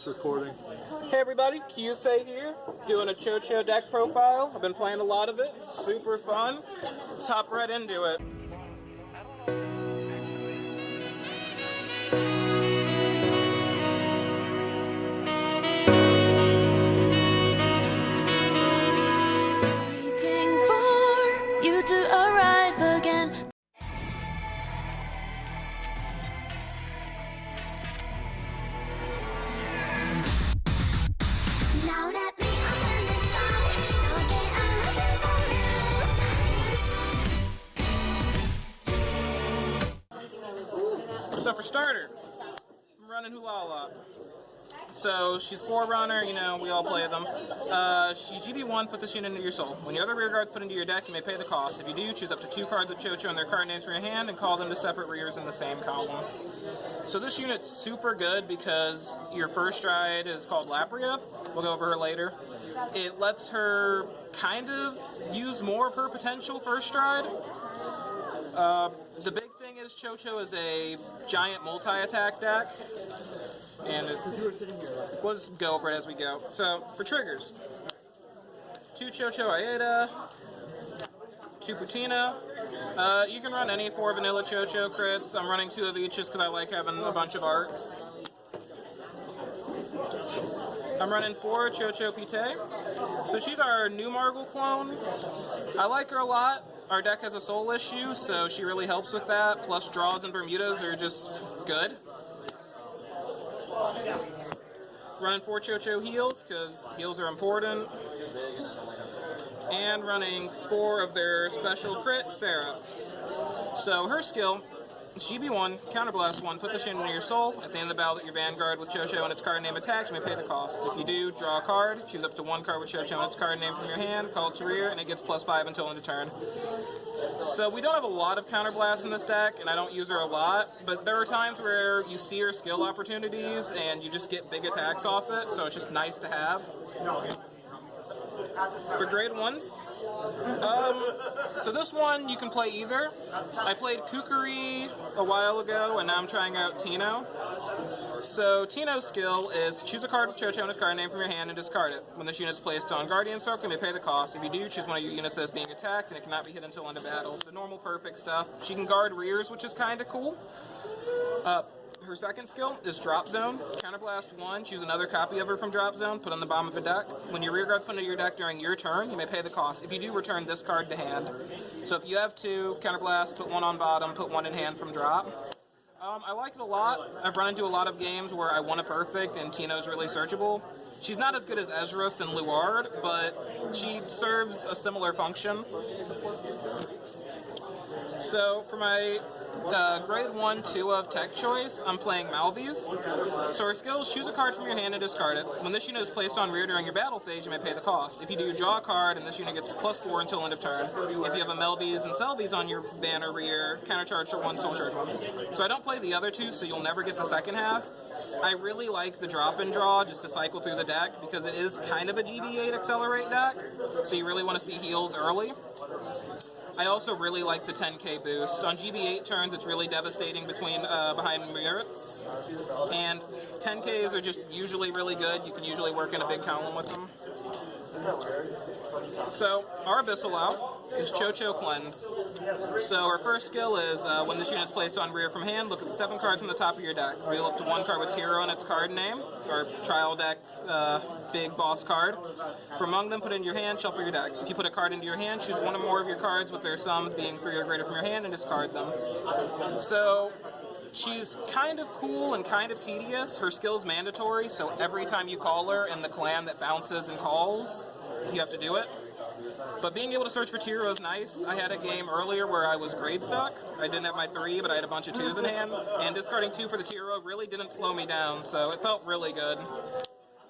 recording. Hey everybody, Kyuusei here, doing a Chouchou deck profile. I've been playing a lot of it, super fun. Let's hop right into it. Waiting for you to arrive again. Now let me open the sky. Okay, I'm looking for you. So for starter, I'm running Hulala. So she's Forerunner, you know, we all play them. She's GB1, put this unit into your soul. When your other rear guards put into your deck, you may pay the cost. If you do, choose up to 2 cards with Chouchou and their card names from your hand and call them to separate rears in the same column. So this unit's super good because your first stride is called Lapria. We'll go over her later. It lets her kind of use more of her potential first stride. The big thing is Chouchou is a giant multi-attack deck. And we'll just go over it as we go. So, for triggers, 2 Chouchou Aida, 2 Putina. You can run any 4 vanilla Chouchou crits. I'm running 2 of each just because I like having a bunch of arts. I'm running 4 Chouchou Pite. So she's our new Margle clone. I like her a lot. Our deck has a soul issue, so she really helps with that. Plus draws and Bermudas are just good. Running 4 Chouchou heals, because heals are important. And running 4 of their special crit, Sarah. So her skill is GB1, Counterblast 1, put this unit into your soul. At the end of the battle that your Vanguard with Chouchou and its card name attacks, you may pay the cost. If you do, draw a card, choose up to 1 card with Chouchou and its card name from your hand, call it to rear, and it gets +5 until end of turn. So we don't have a lot of Counterblast in this deck, and I don't use her a lot, but there are times where you see her skill opportunities and you just get big attacks off it, so it's just nice to have. For grade 1s, so this one you can play either. I played Kukuri a while ago, and now I'm trying out Tino. So Tino's skill is choose a card with Chouchou and its card name from your hand and discard it. When this unit's placed on Guardian Circle, you may pay the cost. If you do, choose one of your units that is being attacked, and it cannot be hit until end of battle. So normal, perfect stuff. She can guard rears, which is kind of cool. Her second skill is Drop Zone. Counterblast 1, choose another copy of her from Drop Zone, put on the bottom of a deck. When your rear guards put into your deck during your turn, you may pay the cost. If you do, return this card to hand. So if you have 2, Counterblast, put 1 on bottom, put 1 in hand from drop. I like it a lot. I've run into a lot of games where I won a perfect and Tino's really searchable. She's not as good as Ezra's and Luard, but she serves a similar function. So for my grade 1, 2 of tech choice, I'm playing Malvies. So her skills, choose a card from your hand and discard it. When this unit is placed on rear during your battle phase, you may pay the cost. If you do, draw a card, and this unit gets +4 until end of turn. If you have a Melvies and Selvies on your banner rear, countercharge to 1, soul charge 1. So I don't play the other 2, so you'll never get the second half. I really like the drop and draw just to cycle through the deck because it is kind of a GB8 accelerate deck, so you really want to see heals early. I also really like the 10k boost. On GB8 turns, it's really devastating behind Merits, and 10ks are just usually really good. You can usually work in a big column with them. So, our Abyssal out is Chouchou Cleanse. So, her first skill is when this unit is placed on rear from hand, look at the 7 cards on the top of your deck. Reveal up to 1 card with hero and its card name, or trial deck big boss card. From among them, put it in your hand, shuffle your deck. If you put a card into your hand, choose 1 or more of your cards with their sums being 3 or greater from your hand and discard them. So, she's kind of cool and kind of tedious. Her skill's mandatory, so every time you call her in the clan that bounces and calls, you have to do it. But being able to search for Tiro is nice. I had a game earlier where I was grade stuck. I didn't have my 3, but I had a bunch of 2s in hand. And discarding 2 for the Tiro really didn't slow me down, so it felt really good.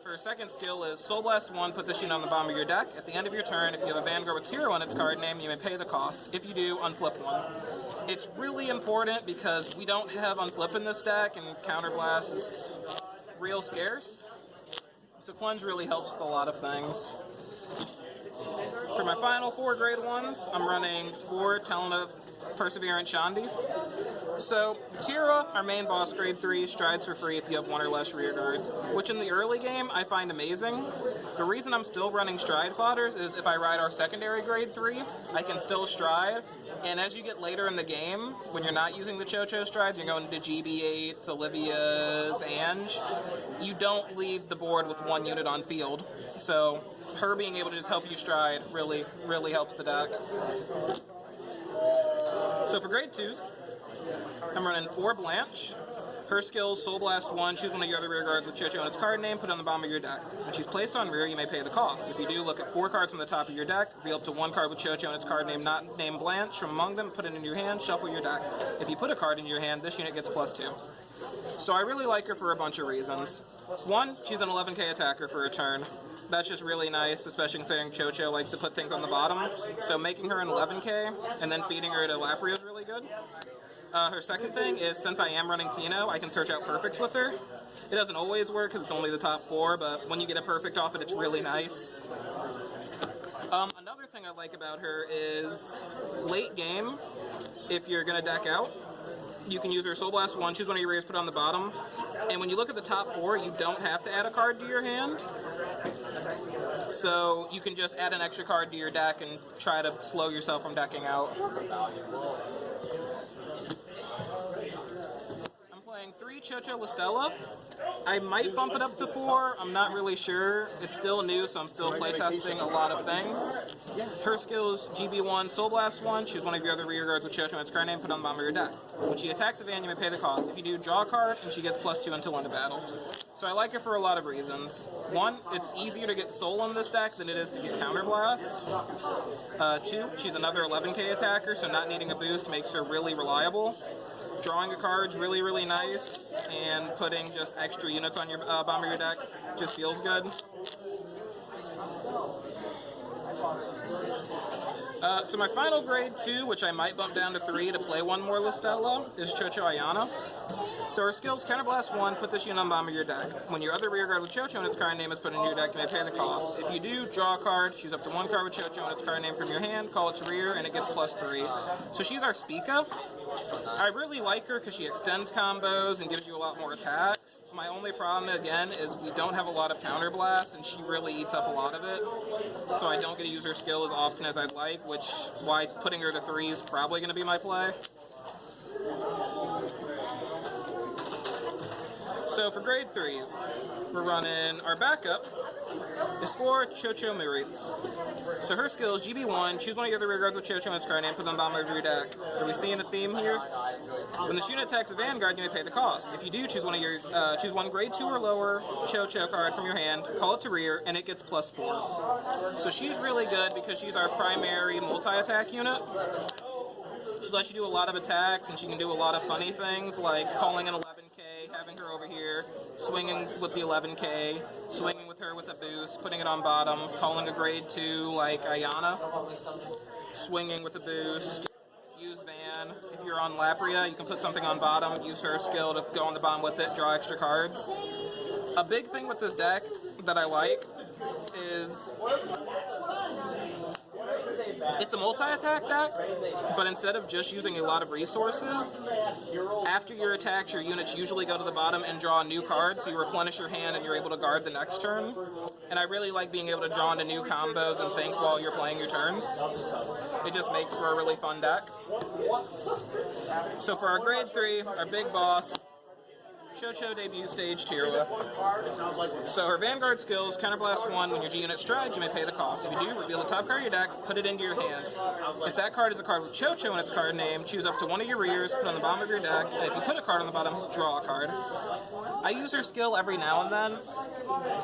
Her second skill is Soul Blast 1, put this unit on the bottom of your deck. At the end of your turn, if you have a Vanguard with Tiro on its card name, you may pay the cost. If you do, unflip 1. It's really important because we don't have unflip in this deck, and Counterblast is real scarce. So Cleanse really helps with a lot of things. For my final 4 grade 1s, I'm running 4 Talent of Perseverant Shandi. So, Tira, our main boss, grade 3, strides for free if you have 1 or less rear guards, which in the early game I find amazing. The reason I'm still running stride fodders is if I ride our secondary grade 3, I can still stride, and as you get later in the game, when you're not using the Chouchou strides, you're going into GB8s, Olivia's, Ange, you don't leave the board with 1 unit on field. So, her being able to just help you stride really, really helps the deck. So for grade 2s, I'm running 4 Blanche. Her skills, Soul Blast 1, choose one of your other rear guards with Chouchou and its card name, put it on the bottom of your deck. When she's placed on rear, you may pay the cost. If you do, look at 4 cards from the top of your deck, reveal up to 1 card with Chouchou and its card name not named Blanche from among them, put it into your hand, shuffle your deck. If you put a card in your hand, this unit gets +2. So I really like her for a bunch of reasons. 1, she's an 11k attacker for a turn. That's just really nice, especially considering Chouchou likes to put things on the bottom. So making her an 11k and then feeding her to Lapria is really good. Her second thing is, since I am running Tino, I can search out perfects with her. It doesn't always work because it's only the top 4, but when you get a perfect off it, it's really nice. Another thing I like about her is, late game, if you're going to deck out, you can use her Soul Blast 1, choose one of your rears, put it on the bottom, and when you look at the top 4, you don't have to add a card to your hand. So you can just add an extra card to your deck and try to slow yourself from decking out. I'm playing 3 Chouchou Listella. I might bump it up to 4, I'm not really sure. It's still new, so I'm still playtesting a lot of things. Her skills, GB1, Soul Blast 1, choose one of your other rear guards with Chouchou and its card name, put it on the bottom of your deck. When she attacks a van, you may pay the cost. If you do, draw a card, and she gets +2 until end of battle. So I like her for a lot of reasons. 1, it's easier to get Soul in this deck than it is to get Counterblast. 2, she's another 11k attacker, so not needing a boost makes her really reliable. Drawing a card's really, really nice, and putting just extra units on your bottom of your deck just feels good. So my final grade 2, which I might bump down to 3 to play 1 more Listella, is Chouchou Ayana. So her skills, Counterblast 1, put this unit on the bottom of your deck. When your other rear guard with Chouchou and its card name is put in your deck, you may pay the cost. If you do, draw a card, choose up to 1 card with Chouchou and its card name from your hand, call its rear, and it gets +3. So she's our Spica. I really like her because she extends combos and gives you a lot more attacks. My only problem, again, is we don't have a lot of Counterblast, and she really eats up a lot of it. So I don't get to use her skill as often as I'd like, which why putting her to 3 is probably going to be my play. So for grade 3s, we're running our backup is 4 Chouchou Murites. So her skills, GB1, choose one of your other rear guards with Chouchou and its card name, put it on the bottom of your deck. Are we seeing a theme here? When this unit attacks a Vanguard, you may pay the cost. If you do, choose one grade 2 or lower Chouchou card from your hand, call it to rear, and it gets +4. So she's really good because she's our primary multi-attack unit. She lets you do a lot of attacks, and she can do a lot of funny things, like calling an 11k, having her over here, swinging with the 11k, swinging with her with a boost, putting it on bottom, calling a grade 2 like Ayana, swinging with a boost, use Van. If you're on Lapria, you can put something on bottom, use her skill to go on the bottom with it, draw extra cards. A big thing with this deck that I like is it's a multi-attack deck, but instead of just using a lot of resources, after your attacks, your units usually go to the bottom and draw a new card, so you replenish your hand and you're able to guard the next turn. And I really like being able to draw into new combos and think while you're playing your turns. It just makes for a really fun deck. So for our grade 3, our big boss, Chouchou debut stage Tira. So her Vanguard skills, Counterblast 1, when your G unit strides, you may pay the cost. If you do, reveal the top card of your deck, put it into your hand. If that card is a card with Chouchou in its card name, choose up to 1 of your rears, put it on the bottom of your deck, and if you put a card on the bottom, draw a card. I use her skill every now and then.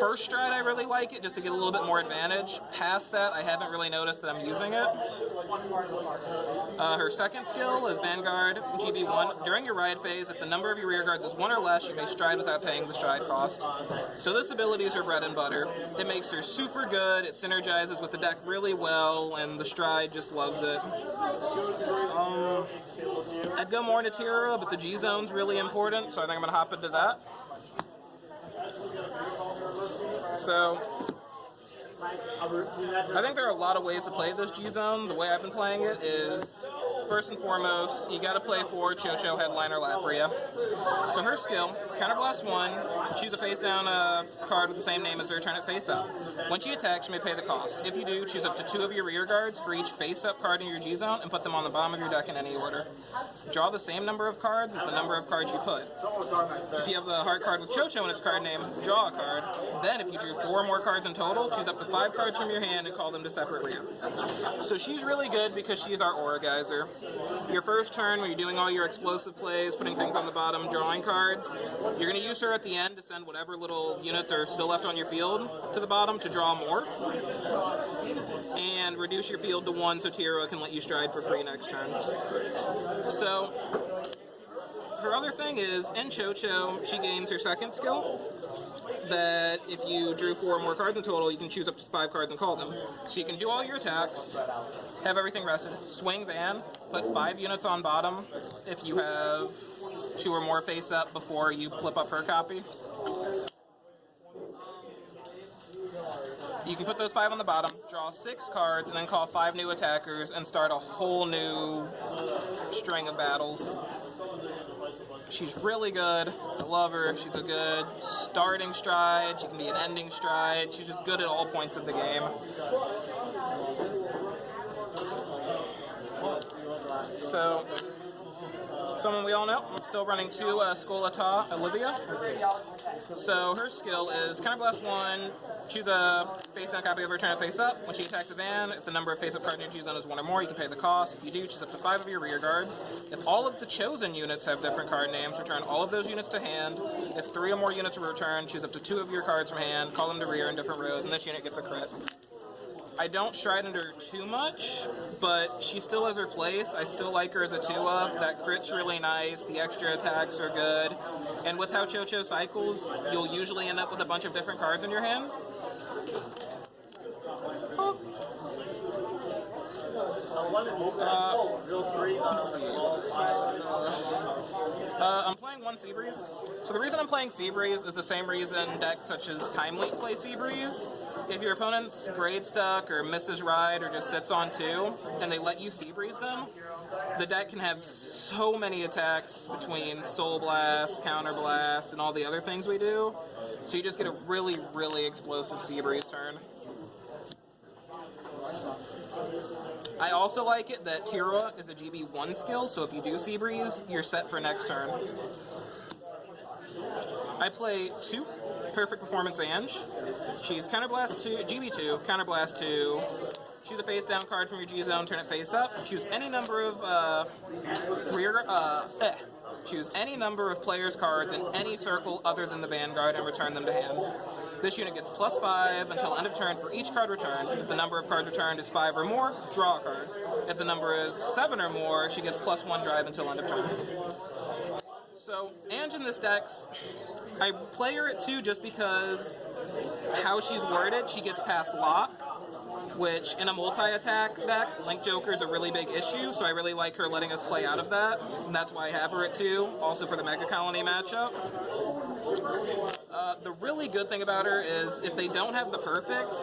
First stride, I really like it, just to get a little bit more advantage. Past that, I haven't really noticed that I'm using it. Her second skill is Vanguard GB1. During your ride phase, if the number of your rear guards is 1 or less, you may stride without paying the stride cost. So this ability is her bread and butter. It makes her super good, it synergizes with the deck really well, and the stride just loves it. I'd go more into Tira, but the G-Zone's really important, so I think I'm going to hop into that. So, I think there are a lot of ways to play this G-Zone. The way I've been playing it is first and foremost, you gotta play for Chouchou Headliner Lapria. So her skill, Counterblast 1, choose a face-down card with the same name as her, turn it face-up. When she attacks, she may pay the cost. If you do, choose up to 2 of your rear guards for each face-up card in your G-Zone and put them on the bottom of your deck in any order. Draw the same number of cards as the number of cards you put. If you have the heart card with Chouchou in its card name, draw a card. Then, if you drew 4 more cards in total, choose up to 5 cards from your hand and call them to separate rear. So she's really good because she's our Aura Geyser. Your first turn, when you're doing all your explosive plays, putting things on the bottom, drawing cards, you're going to use her at the end to send whatever little units are still left on your field to the bottom to draw more. And reduce your field to 1 so Tira can let you stride for free next turn. So, her other thing is, in Chouchou, she gains her second skill, that if you drew 4 more cards in total, you can choose up to 5 cards and call them. So you can do all your attacks, have everything rested, swing Van, put 5 units on bottom if you have 2 or more face up before you flip up her copy. You can put those 5 on the bottom, draw 6 cards, and then call 5 new attackers and start a whole new string of battles. She's really good. I love her. She's a good starting stride. She can be an ending stride. She's just good at all points of the game. So, someone we all know, I'm still running 2 Skolata Olivia. So her skill is Counterblast 1, choose a face-down copy of her, turn it face up. When she attacks a van, if the number of face-up cards in your G-Zone is 1 or more, you can pay the cost. If you do, choose up to 5 of your rear guards. If all of the chosen units have different card names, return all of those units to hand. If 3 or more units are returned, choose up to 2 of your cards from hand, call them to rear in different rows, and this unit gets a crit. I don't stride under too much, but she still has her place. I still like her as a 2-up. That crit's really nice. The extra attacks are good. And with how Chouchou cycles, you'll usually end up with a bunch of different cards in your hand. I'm playing 1 Seabreeze. So the reason I'm playing Seabreeze is the same reason decks such as Time Leak play Seabreeze. If your opponent's grade stuck or misses ride or just sits on 2 and they let you Seabreeze them, the deck can have so many attacks between Soul Blast, Counter Blast, and all the other things we do. So you just get a really, really explosive Seabreeze turn. I also like it that Tira is a GB1 skill, so if you do Seabreeze, you're set for next turn. I play 2 Perfect Performance Ange. She's Counterblast 2, GB2, Counterblast 2. Choose a face-down card from your G-Zone, turn it face up. Choose any number of choose any number of players' cards in any circle other than the Vanguard and return them to hand. This unit gets +5 until end of turn for each card returned. If the number of cards returned is 5 or more, draw a card. If the number is 7 or more, she gets +1 drive until end of turn. So, Ange in this deck, I play her at 2 just because how she's worded, she gets past lock, which in a multi-attack deck, Link Joker is a really big issue, so I really like her letting us play out of that, and that's why I have her at 2, also for the Mega Colony matchup. The really good thing about her is if they don't have the perfect,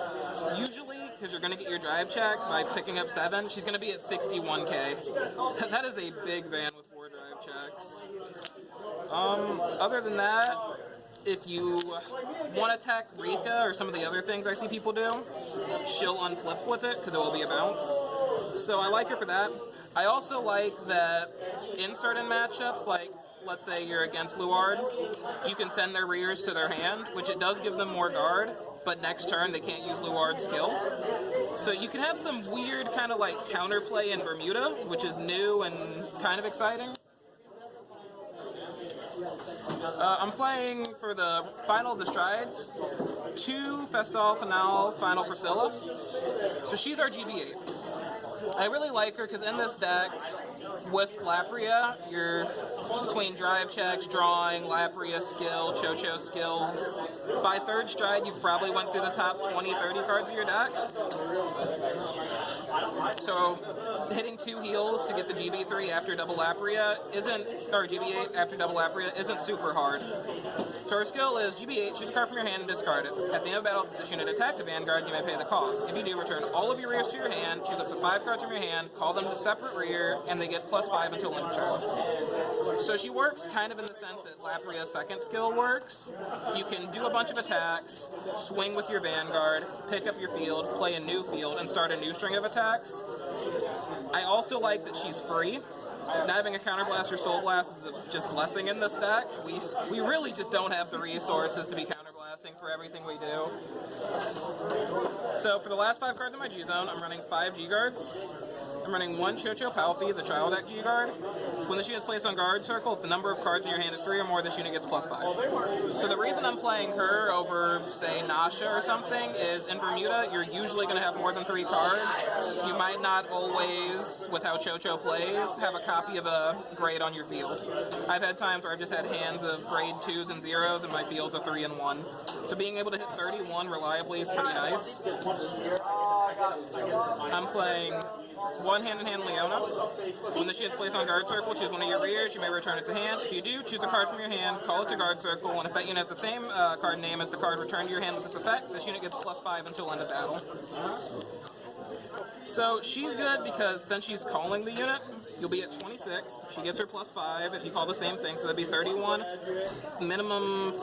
usually, because you're going to get your drive check by picking up 7, she's going to be at 61k. That is a big van with 4 drive checks. Other than that, if you want to attack Rika or some of the other things I see people do, she'll unflip with it because it will be a bounce. So I like her for that. I also like that in certain matchups, like let's say you're against Luard, you can send their rears to their hand, which it does give them more guard, but next turn they can't use Luard's skill. So you can have some weird kind of like counterplay in Bermuda, which is new and kind of exciting. I'm playing for the final of the strides, 2 Festal Finale Final Priscilla. So she's our GB8. I really like her because in this deck, with Lapria, you're between drive checks, drawing, Lapria skill, Chouchou skills. By 3rd stride, you've probably went through the top 20, 30 cards of your deck. So hitting 2 heals to get the GB3 after double Lapria or GB8 after double Lapria isn't super hard. So her skill is GB8, choose a card from your hand and discard it. At the end of battle, if this unit attacked a Vanguard, you may pay the cost. If you do, return all of your rears to your hand, choose up to 5 cards from your hand, call them to separate rear, and they get +5 until end of turn. So she works kind of in the sense that Lapria's second skill works. You can do a bunch of attacks, swing with your Vanguard, pick up your field, play a new field, and start a new string of attacks. I also like that she's free. Not having a Counterblast or Soul Blast is just blessing in this deck. We really just don't have the resources to be counterblasting for everything we do. So for the last 5 cards in my G zone, I'm running 5 G guards. I'm running 1 Chouchou Palfi, the Child Deck G guard. When this unit is placed on guard circle, if the number of cards in your hand is 3 or more, this unit gets +5. So the reason I'm playing her over, say, Nasha or something is in Bermuda, you're usually going to have more than 3 cards. You might not always, with how Chouchou plays, have a copy of a grade on your field. I've had times where I've just had hands of grade 2s and 0s and my fields are 3 and 1. So being able to hit 31 reliably is pretty nice. I'm playing 1 hand-in-hand Leona. When the shit's placed on guard circle, choose one of your rears. You may return it to hand. If you do, choose a card from your hand, call it to guard circle, and if that unit has the same card name as the card returned to your hand with this effect, this unit gets +5 until end of battle. So she's good because since she's calling the unit, you'll be at 26. She gets her +5 if you call the same thing, so that'd be 31. Minimum,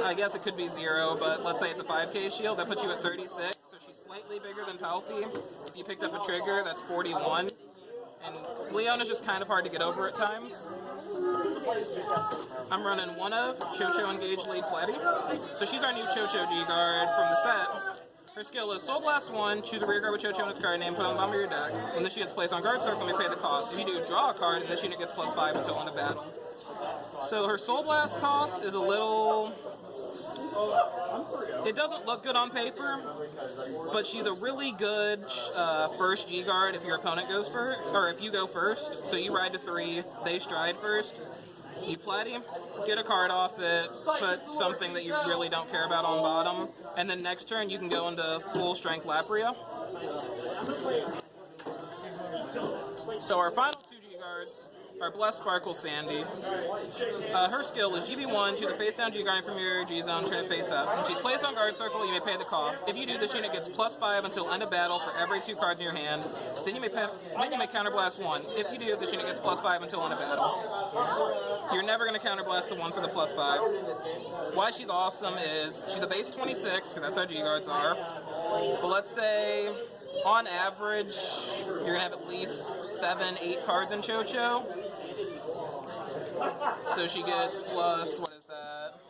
I guess it could be 0, but let's say it's a 5k shield, that puts you at 36. So she's slightly bigger than Palfi. If you picked up a trigger, that's 41. And Leona's just kind of hard to get over at times. I'm running 1 of Chouchou Engage Lead Platy. So she's our new Chouchou G-Guard from the set. Her skill is Soul Blast 1, choose a rear guard with Chouchou in its card name, put it on the bottom of your deck. When this unit's placed on guard circle, you pay the cost. If you do, draw a card, and this unit gets +5 until end of battle. So her Soul Blast cost is a little... It doesn't look good on paper, but she's a really good first G-Guard if your opponent goes first, or if you go first. So you ride to 3, they stride first. You Platy, get a card off it, put something that you really don't care about on bottom, and then next turn you can go into full strength Lapria. So our final 2 G-Guards are Blessed Sparkle Sandy. Her skill is GB1, choose a face down G-Guard from your G-Zone, turn it face up. When she's placed on guard circle, you may pay the cost. If you do, this unit gets +5 until end of battle for every 2 cards in your hand. Then you may counterblast 1. If you do, this unit gets +5 until end of battle. You're never going to counterblast the 1 for the +5. Why she's awesome is she's a base 26, because that's how G-Guards are. But let's say, on average, you're going to have at least 7, 8 cards in Chouchou. So she gets plus, what is that,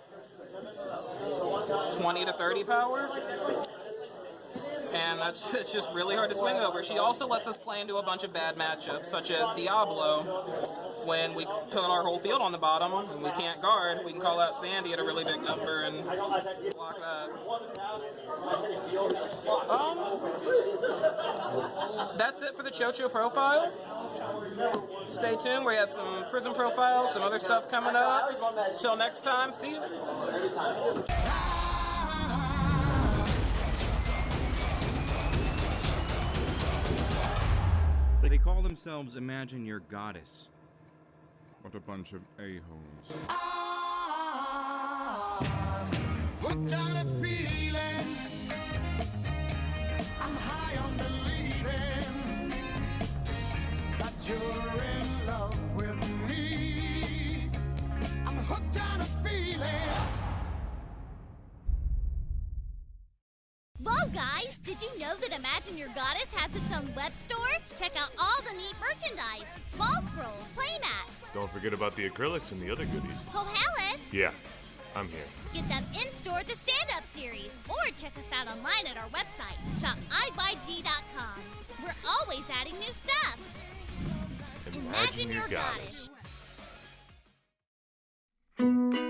20 to 30 power? And it's just really hard to swing over. She also lets us play into a bunch of bad matchups, such as Diablo. When we put our whole field on the bottom and we can't guard, we can call out Sandy at a really big number and block that. That's it for the Chouchou profile. Stay tuned, we have some Prism profiles, some other stuff coming up. Till next time, see you. They call themselves Imagine Your Goddess. What a bunch of a-holes. Hooked on a feeling, I'm high on believing that you're in love with me. I'm hooked on a feeling. Whoa, guys! Did you know that Imagine Your Goddess has its own web store? Check out all the neat merchandise. Ball scrolls, play mats. Don't forget about the acrylics and the other goodies. Oh, Helen! Yeah, I'm here. Get them in-store at the Stand Up series. Or check us out online at our website, shopibuyg.com. We're always adding new stuff. Imagine your goddess. goddess.